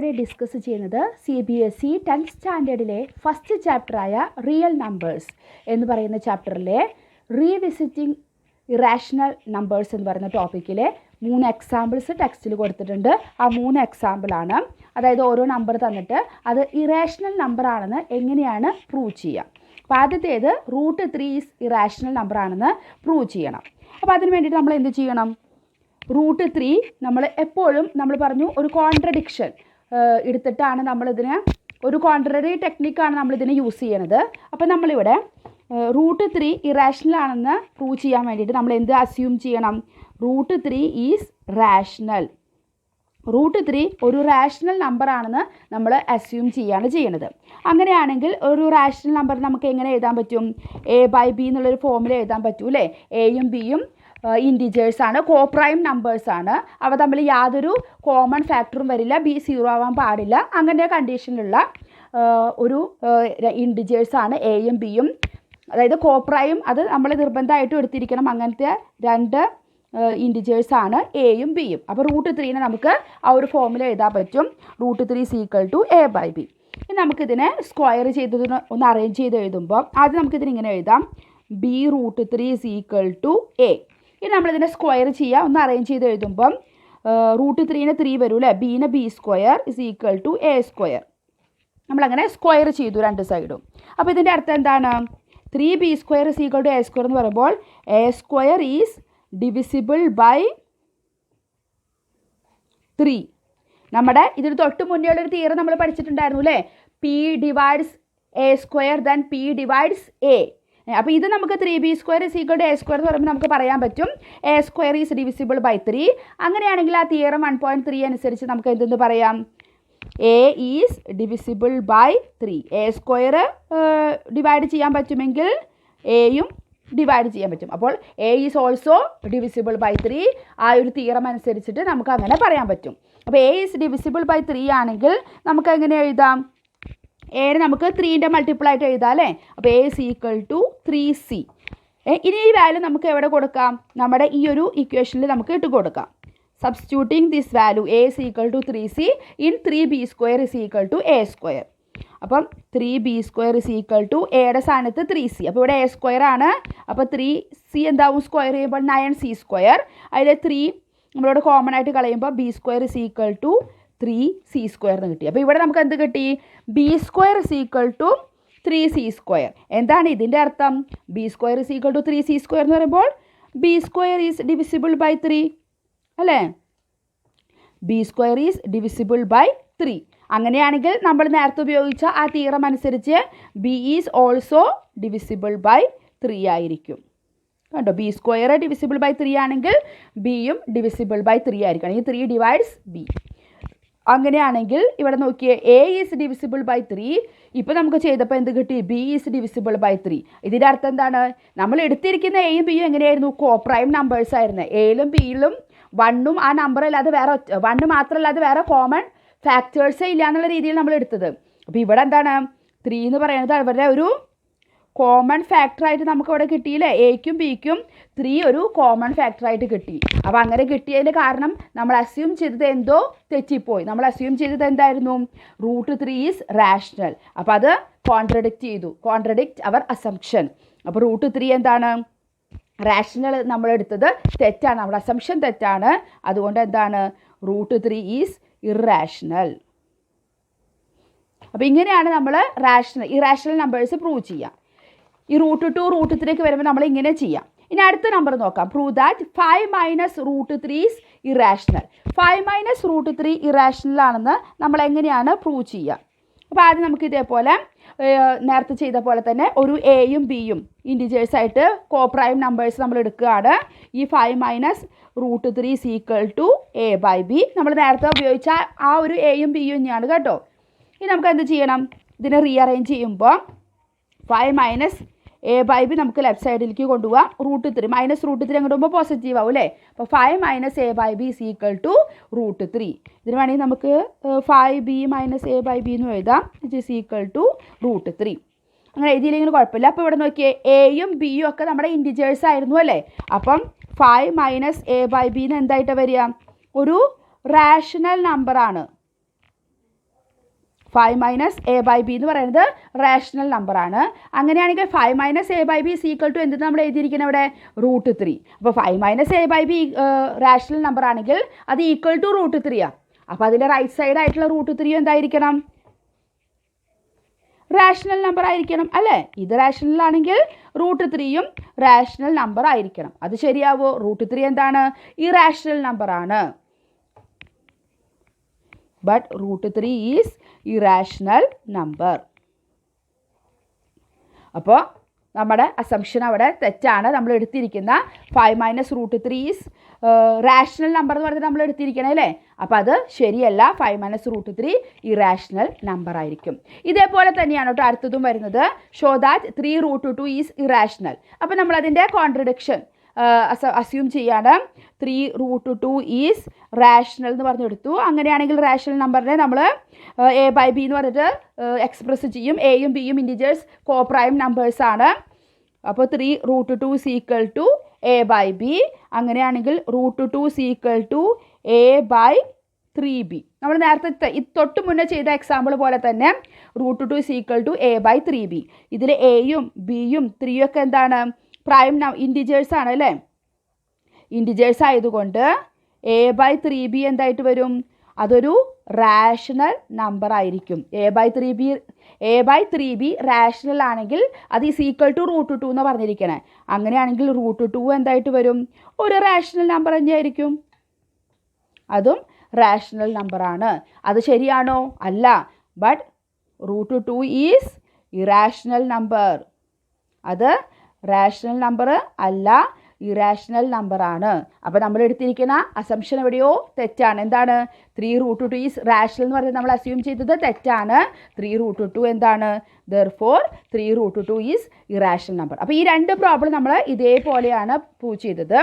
നമ്മളിവിടെ ഡിസ്കസ് ചെയ്യുന്നത് CBSE 10th സ്റ്റാൻഡേർഡിലെ ഫസ്റ്റ് ചാപ്റ്ററായ റിയൽ നമ്പേഴ്സ് എന്ന് പറയുന്ന ചാപ്റ്ററിലെ റീവിസിറ്റിംഗ് ഇറാഷണൽ നമ്പേഴ്സ് എന്ന് പറയുന്ന ടോപ്പിക്കിലെ 3 എക്സാമ്പിൾസ് ടെക്സ്റ്റിൽ കൊടുത്തിട്ടുണ്ട്. ആ 3 എക്സാമ്പിളാണ്, അതായത് ഓരോ നമ്പർ തന്നിട്ട് അത് ഇറാഷണൽ നമ്പർ ആണെന്ന് എങ്ങനെയാണ് പ്രൂവ് ചെയ്യുക. അപ്പോൾ ആദ്യത്തേത് √3 ഈസ് ഇറാഷണൽ നമ്പർ ആണെന്ന് പ്രൂവ് ചെയ്യണം. അപ്പോൾ അതിന് വേണ്ടിയിട്ട് നമ്മൾ എന്ത് ചെയ്യണം? √3 നമ്മൾ എപ്പോഴും നമ്മൾ പറഞ്ഞു ഒരു കോൺട്രഡിക്ഷൻ എടുത്തിട്ടാണ് നമ്മളിതിനെ, ഒരു കോൺട്രറി ടെക്നിക്കാണ് നമ്മളിതിനെ യൂസ് ചെയ്യണത്. അപ്പോൾ നമ്മളിവിടെ √3 ഇറാഷണൽ ആണെന്ന് പ്രൂവ് ചെയ്യാൻ വേണ്ടിയിട്ട് നമ്മൾ എന്ത് അസ്യൂം ചെയ്യണം? √3 ഈസ് റാഷണൽ. √3 ഒരു റാഷണൽ നമ്പർ ആണെന്ന് നമ്മൾ അസ്യൂം ചെയ്യുകയാണ് ചെയ്യണത്. അങ്ങനെയാണെങ്കിൽ ഒരു റാഷണൽ നമ്പർ നമുക്ക് എങ്ങനെ എഴുതാൻ പറ്റും? A/B എന്നുള്ളൊരു ഫോമിൽ എഴുതാൻ പറ്റൂ അല്ലേ? എയും ബിയും ഇൻറ്റിജേഴ്സാണ്, കോപ്രൈം നമ്പേഴ്സാണ്. അവ തമ്മിൽ യാതൊരു കോമൺ ഫാക്ടറും വരില്ല, ബി 0 ആവാൻ പാടില്ല. അങ്ങനെ കണ്ടീഷനിലുള്ള ഒരു ഇൻറ്റിജേഴ്സാണ് എയും ബിയും, അതായത് കോപ്രൈം. അത് നമ്മൾ നിർബന്ധമായിട്ടും എടുത്തിരിക്കണം. അങ്ങനത്തെ 2 ഇൻറ്റിജേഴ്സാണ് എയും ബിയും. അപ്പോൾ √3നെ നമുക്ക് ആ ഒരു ഫോമിൽ എഴുതാൻ പറ്റും. √3 = A/B. ഇനി നമുക്കിതിനെ സ്ക്വയർ ചെയ്തത് ഒന്ന് അറേഞ്ച് ചെയ്ത് എഴുതുമ്പോൾ ആദ്യം നമുക്കിതിന് ഇങ്ങനെ എഴുതാം: B√3 = A. ഇനി നമ്മളിതിനെ സ്ക്വയർ ചെയ്യുക, ഒന്ന് അറേഞ്ച് ചെയ്ത് എഴുതുമ്പം √3നെ 3 വരും അല്ലേ? ബീനെ B² = A². നമ്മളങ്ങനെ സ്ക്വയർ ചെയ്തു 2 സൈഡും. അപ്പോൾ ഇതിൻ്റെ അർത്ഥം എന്താണ്? 3B² = A² എന്ന് പറയുമ്പോൾ A² ഈസ് ഡിവിസിബിൾ ബൈ 3. നമ്മുടെ ഇതിന് തൊട്ട് മുന്നേ ഉള്ളൊരു തിയറി നമ്മൾ പഠിച്ചിട്ടുണ്ടായിരുന്നു അല്ലേ? P divides A² then P divides A. അപ്പോൾ ഇത് നമുക്ക് 3B² = A² എന്ന് പറയുമ്പോൾ നമുക്ക് പറയാൻ പറ്റും A² ഈസ് ഡിവിസിബിൾ ബൈ 3. അങ്ങനെയാണെങ്കിൽ ആ തിയറം 1.3 അനുസരിച്ച് നമുക്ക് എന്തെന്ന് പറയാം? A is divisible by 3. A² divide ചെയ്യാൻ പറ്റുമെങ്കിൽ എയും ഡിവൈഡ് ചെയ്യാൻ പറ്റും. അപ്പോൾ A is also divisible by 3. ആ ഒരു തിയറം അനുസരിച്ചിട്ട് നമുക്ക് അങ്ങനെ പറയാൻ പറ്റും. അപ്പോൾ A ഈസ് ഡിവിസിബിൾ ബൈ 3 ആണെങ്കിൽ നമുക്ക് എങ്ങനെ എഴുതാം? എനെ നമുക്ക് 3ൻ്റെ മൾട്ടിപ്പിൾ ആയിട്ട് എഴുതാം അല്ലേ? അപ്പോൾ A = 3C. ഇനി ഈ വാല്യൂ നമുക്ക് എവിടെ കൊടുക്കാം? നമ്മുടെ ഈ ഒരു ഇക്വേഷനിൽ നമുക്ക് ഇട്ട് കൊടുക്കാം. Substituting this value A = 3C in 3B² = A². അപ്പം 3B² = എയുടെ സ്ഥാനത്ത് 3C. അപ്പോൾ ഇവിടെ A² ആണ്. അപ്പോൾ 3C എന്താവും? സ്ക്വയർ ചെയ്യുമ്പോൾ 9C². അതിൽ 3 നമ്മളോട് കോമൺ ആയിട്ട് കളയുമ്പോൾ B² = 3C² എന്ന് കിട്ടി. അപ്പോൾ ഇവിടെ നമുക്ക് എന്ത് കിട്ടി? B² = 3C². എന്താണ് ഇതിൻ്റെ അർത്ഥം? B² = 3C² എന്ന് പറയുമ്പോൾ B² ഈസ് ഡിവിസിബിൾ ബൈ 3 അല്ലേ? B² is divisible by 3. അങ്ങനെയാണെങ്കിൽ നമ്മൾ നേരത്തെ ഉപയോഗിച്ച ആ തിയറം അനുസരിച്ച് B is also divisible by 3 ആയിരിക്കും. കണ്ടോ? B² ഡിവിസിബിൾ ബൈ 3 ആണെങ്കിൽ ബിയും ഡിവിസിബിൾ ബൈ 3 ആയിരിക്കണം. ഈ 3 ഡിവൈഡ്സ് B. അങ്ങനെയാണെങ്കിൽ ഇവിടെ നോക്കിയേ, A ഈസ് ഡിവിസിബിൾ ബൈ 3. ഇപ്പോൾ നമുക്ക് ചെയ്തപ്പോൾ എന്ത് കിട്ടി? B is divisible by 3. ഇതിൻ്റെ അർത്ഥം എന്താണ്? നമ്മൾ എടുത്തിരിക്കുന്ന എയും ബിയും എങ്ങനെയായിരുന്നു? കോപ്രൈം നമ്പേഴ്സ് ആയിരുന്നു. എയിലും ബിയിലും 1ഉം ആ നമ്പർ അല്ലാതെ വേറെ 1 മാത്രമല്ലാതെ വേറെ കോമൺ ഫാക്ടേഴ്സേ ഇല്ല എന്നുള്ള രീതിയിൽ നമ്മൾ എടുത്തത്. അപ്പോൾ ഇവിടെ എന്താണ്? 3 എന്ന് പറയുന്നത് അവരുടെ ഒരു കോമൺ ഫാക്ടറായിട്ട് നമുക്ക് ഇവിടെ കിട്ടിയില്ലേ? എയ്ക്കും ബിക്കും 3 ഒരു കോമൺ ഫാക്ടറായിട്ട് കിട്ടി. അപ്പോൾ അങ്ങനെ കിട്ടിയതിൻ്റെ കാരണം നമ്മൾ അസ്യൂം ചെയ്തത് എന്തോ തെറ്റിപ്പോയി. നമ്മൾ അസ്യൂം ചെയ്തത് എന്തായിരുന്നു? √3 ഈസ് റാഷണൽ. അപ്പോൾ അത് കോൺട്രഡിക്റ്റ് അവർ അസംപ്ഷൻ. അപ്പോൾ √3 എന്താണ്? റാഷണൽ നമ്മൾ എടുത്തത് തെറ്റാണ്, നമ്മുടെ അസംപ്ഷൻ തെറ്റാണ്. അതുകൊണ്ട് എന്താണ്? √3 ഈസ് ഇറാഷണൽ. അപ്പോൾ ഇങ്ങനെയാണ് നമ്മൾ ഇറാഷണൽ നമ്പേഴ്സ് പ്രൂവ് ചെയ്യുക. ഈ √2 √3 വരുമ്പോൾ നമ്മൾ ഇങ്ങനെ ചെയ്യാം. ഇനി അടുത്ത നമ്പർ നോക്കാം. Prove that 5 - √3 is irrational. 5 - √3 irrational ആണെന്ന് നമ്മൾ എങ്ങനെയാണ് പ്രൂവ് ചെയ്യുക? അപ്പോൾ ആദ്യം നമുക്ക് ഇതേപോലെ നേരത്തെ ചെയ്ത പോലെ തന്നെ ഒരു എയും ബിയും ഇൻറ്റിജേഴ്സായിട്ട് കോപ്രൈം നമ്പേഴ്സ് നമ്മൾ എടുക്കുകയാണ്. ഈ 5 - √3 = A/B. നമ്മൾ നേരത്തെ ഉപയോഗിച്ച ആ ഒരു എയും ബിയും തന്നെയാണ് കേട്ടോ. ഇനി നമുക്ക് എന്ത് ചെയ്യണം? ഇതിനെ റീഅറേഞ്ച് ചെയ്യുമ്പോൾ 5 - A/B നമുക്ക് ലെഫ്റ്റ് സൈഡിലേക്ക് കൊണ്ടുപോകാം. √3 -√3 അങ്ങോട്ട് പോകുമ്പോൾ പോസിറ്റീവ് ആവും അല്ലേ? അപ്പോൾ 5 - A/B = √3. ഇതിന് വേണമെങ്കിൽ നമുക്ക് 5B - A/B എന്ന് എഴുതാം. It is equal to √3. അങ്ങനെ എഴുതിയില്ലെങ്കിൽ കുഴപ്പമില്ല. അപ്പോൾ ഇവിടെ നോക്കിയേ, എയും ബിയും ഒക്കെ നമ്മുടെ ഇൻറ്റിജേഴ്സ് ആയിരുന്നു അല്ലേ? അപ്പം 5 - A/B എന്തായിട്ട് വരിക? ഒരു റാഷണൽ നമ്പറാണ്. 5 മൈനസ് എ ബൈ ബി എന്ന് പറയുന്നത് റാഷണൽ നമ്പറാണ്. അങ്ങനെയാണെങ്കിൽ 5 minus A by B is equal to എന്ത് നമ്മൾ എഴുതിയിരിക്കുന്നത് ഇവിടെ √3. അപ്പോൾ 5 minus A by B rational number ആണെങ്കിൽ അത് ഈക്വൽ ടു √3 ആണ്. അപ്പോൾ അതിൻ്റെ റൈറ്റ് സൈഡ് ആയിട്ടുള്ള √3 എന്തായിരിക്കണം? റാഷണൽ നമ്പർ ആയിരിക്കണം അല്ലേ? ഇത് റാഷണൽ ആണെങ്കിൽ √3യും റാഷണൽ നമ്പർ ആയിരിക്കണം. അത് ശരിയാവോ? √3 എന്താണ്? ഇറാഷണൽ നമ്പർ ആണ്. But √3 is irrational number. അപ്പോൾ നമ്മുടെ അസംഷൻ അവിടെ തെറ്റാണ്. നമ്മൾ എടുത്തിരിക്കുന്ന 5 മൈനസ് √3 ഈസ് റാഷണൽ നമ്പർ എന്ന് പറഞ്ഞിട്ട് നമ്മൾ എടുത്തിരിക്കണം അല്ലേ? അപ്പോൾ അത് ശരിയല്ല. 5 മൈനസ് √3 ഇറാഷണൽ നമ്പർ ആയിരിക്കും. ഇതേപോലെ തന്നെയാണ് കേട്ടോ അടുത്തതും വരുന്നത്. Show that 3√2 is irrational. അപ്പോൾ നമ്മളതിൻ്റെ കോൺട്രഡിക്ഷൻ അസ്യൂം ചെയ്യാണ്. 3√2 ഈസ് റാഷണൽ എന്ന് പറഞ്ഞെടുത്തു. അങ്ങനെയാണെങ്കിൽ റാഷണൽ നമ്പറിനെ നമ്മൾ എ ബൈ ബി എന്ന് പറഞ്ഞിട്ട് എക്സ്പ്രസ് ചെയ്യും. എയും ബിയും ഇൻറ്റിജേഴ്സ് കോപ്രൈം നമ്പേഴ്സാണ്. അപ്പോൾ 3√2 is equal to A by B. അങ്ങനെയാണെങ്കിൽ √2 is equal to A by 3b. നമ്മൾ നേരത്തെ തൊട്ട് മുന്നേ ചെയ്ത എക്സാമ്പിൾ പോലെ തന്നെ √2 is equal to A by 3b. ഇതിൽ എയും ബിയും 3യും ഒക്കെ എന്താണ്? പ്രൈം ഇൻറ്റിജേഴ്സ് ആണ് അല്ലേ? ഇൻറ്റിജേഴ്സ് ആയതുകൊണ്ട് എ ബൈ 3b എന്തായിട്ട് വരും? അതൊരു റാഷണൽ നമ്പർ ആയിരിക്കും. എ ബൈ 3b റാഷണൽ ആണെങ്കിൽ അത് ഈസ് ഈക്വൽ ടു √2 എന്ന് പറഞ്ഞിരിക്കണേ. അങ്ങനെയാണെങ്കിൽ √2 എന്തായിട്ട് വരും? ഒരു റാഷണൽ നമ്പർ തന്നെയായിരിക്കും. അതും റാഷണൽ നമ്പറാണ്. അത് ശരിയാണോ? അല്ല. But √2 is irrational number. അത് റാഷണൽ നമ്പർ അല്ല, ഇറാഷണൽ നമ്പറാണ്. അപ്പോൾ നമ്മൾ എടുത്തിരിക്കുന്ന അസംഷൻ എവിടെയോ തെറ്റാണ്. എന്താണ്? 3√2 ഈസ് റാഷണൽ എന്ന് പറഞ്ഞാൽ നമ്മൾ അസ്യൂം ചെയ്തത് തെറ്റാണ്. 3√2 എന്താണ്? Therefore 3√2 is irrational number. അപ്പോൾ ഈ രണ്ട് പ്രോബ്ലം നമ്മൾ ഇതേപോലെയാണ് പ്രൂവ് ചെയ്തത്.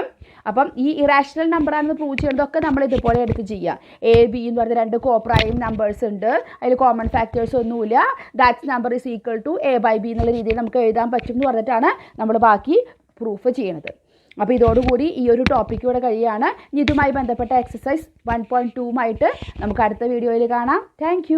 അപ്പം ഈ ഇറാഷണൽ നമ്പറാണെന്ന് പ്രൂവ് ചെയ്യുന്നതൊക്കെ നമ്മൾ ഇതുപോലെ എടുത്ത് ചെയ്യുക. എ ബി എന്ന് പറഞ്ഞ രണ്ട് കോപ്രൈം നമ്പേഴ്സ് ഉണ്ട്. അതിൽ കോമൺ ഫാക്ടേഴ്സ് ഒന്നുമില്ല. That's number is equal to A by B എന്നുള്ള രീതിയിൽ നമുക്ക് എഴുതാൻ പറ്റും എന്ന് പറഞ്ഞിട്ടാണ് നമ്മൾ ബാക്കി പ്രൂഫ് ചെയ്യണത്. അപ്പോൾ ഇതോടുകൂടി ഈ ഒരു ടോപ്പിക്ക് ഇവിടെ കഴിയുകയാണ്. ഇതുമായി ബന്ധപ്പെട്ട എക്സസൈസ് 1.2 നമുക്ക് അടുത്ത വീഡിയോയിൽ കാണാം. താങ്ക്